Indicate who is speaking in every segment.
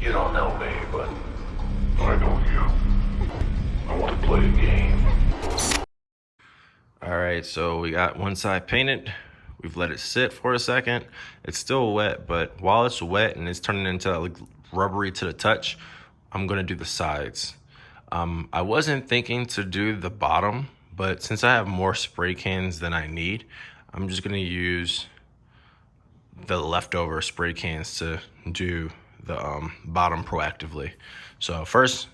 Speaker 1: You don't know me, but I know you. I want to play a game.
Speaker 2: All right, so we got one side painted. We've let it sit for a second. It's still wet, but while it's wet and it's turning into like rubbery to the touch, I'm gonna do the sides. I wasn't thinking to do the bottom, but since I have more spray cans than I need, I'm just gonna use the leftover spray cans to do the bottom proactively. So first,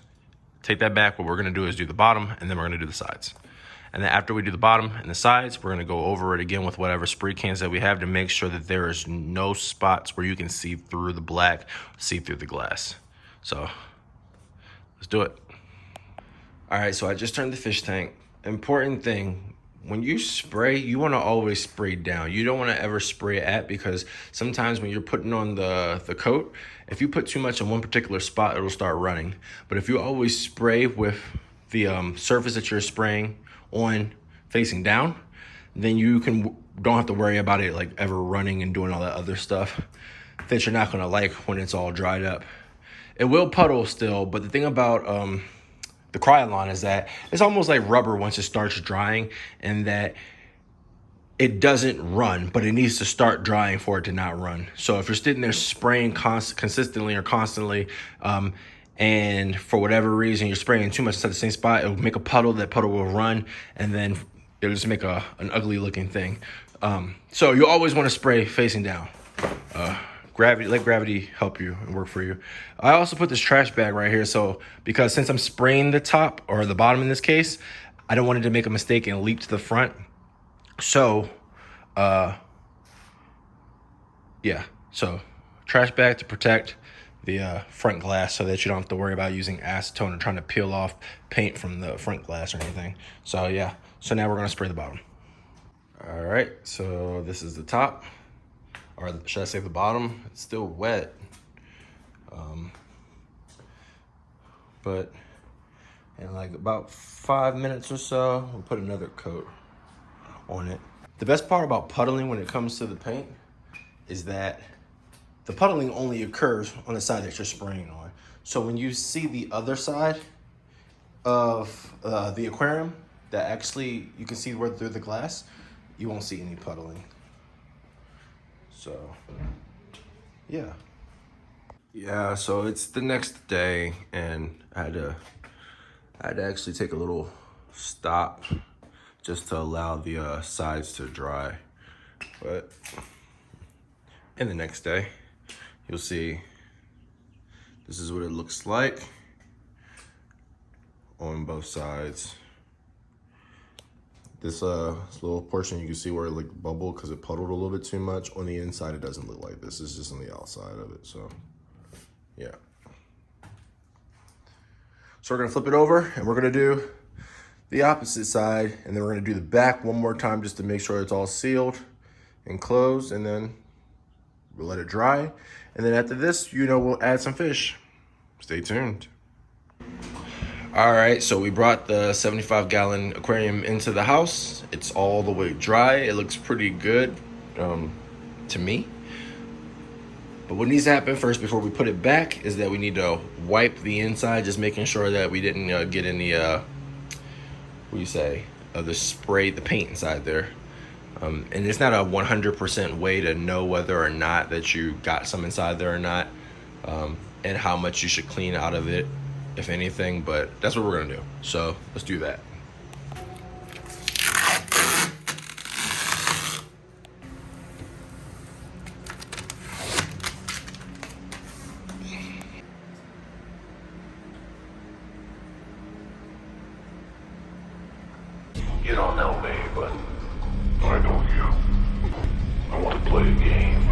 Speaker 2: take that back. What we're gonna do is do the bottom, and then we're gonna do the sides. And then after we do the bottom and the sides, we're gonna go over it again with whatever spray cans that we have to make sure that there is no spots where you can see through the black, see through the glass. So let's do it. All right, so I just turned the fish tank. Important thing, when you spray, you wanna always spray down. You don't wanna ever spray at, because sometimes when you're putting on the coat, if you put too much in one particular spot, it'll start running. But if you always spray with the surface that you're spraying on facing down, then you don't have to worry about it like ever running and doing all that other stuff that you're not gonna like when it's all dried up. It will puddle still, but the thing about the Krylon is that it's almost like rubber once it starts drying, and that it doesn't run, but it needs to start drying for it to not run. So if you're sitting there spraying consistently or constantly, and for whatever reason you're spraying too much inside the same spot, it'll make a puddle. That puddle will run, and then it'll just make an ugly looking thing. So you always want to spray facing down. Let gravity help you and work for you. I also put this trash bag right here, so because since I'm spraying the top or the bottom in this case, I don't want it to make a mistake and leak to the front. So yeah, so trash bag to protect the front glass, so that you don't have to worry about using acetone or trying to peel off paint from the front glass or anything. So yeah, so now we're gonna spray the bottom. All right, so this is the top, or should I say the bottom? It's still wet, but in like about 5 minutes or so, we'll put another coat on it. The best part about puddling when it comes to the paint is that the puddling only occurs on the side that you're spraying on. So when you see the other side of the aquarium, that actually you can see right through the glass, you won't see any puddling. So yeah. Yeah, so it's the next day, and I had to actually take a little stop just to allow the sides to dry. But in the next day, you'll see this is what it looks like on both sides. This little portion, you can see where it like bubbled because it puddled a little bit too much. On the inside, it doesn't look like this. It's just on the outside of it, so yeah. So we're gonna flip it over, and we're gonna do the opposite side, and then we're gonna do the back one more time just to make sure it's all sealed and closed, and then we'll let it dry. And then after this, we'll add some fish. Stay tuned. All right, so we brought the 75-gallon aquarium into the house. It's all the way dry. It looks pretty good to me. But what needs to happen first before we put it back is that we need to wipe the inside, just making sure that we didn't get any, the paint inside there. And it's not a 100% way to know whether or not that you got some inside there or not, and how much you should clean out of it, if anything, but that's what we're gonna do. So let's do that.
Speaker 1: You don't know me, but I know you. I want to play a game.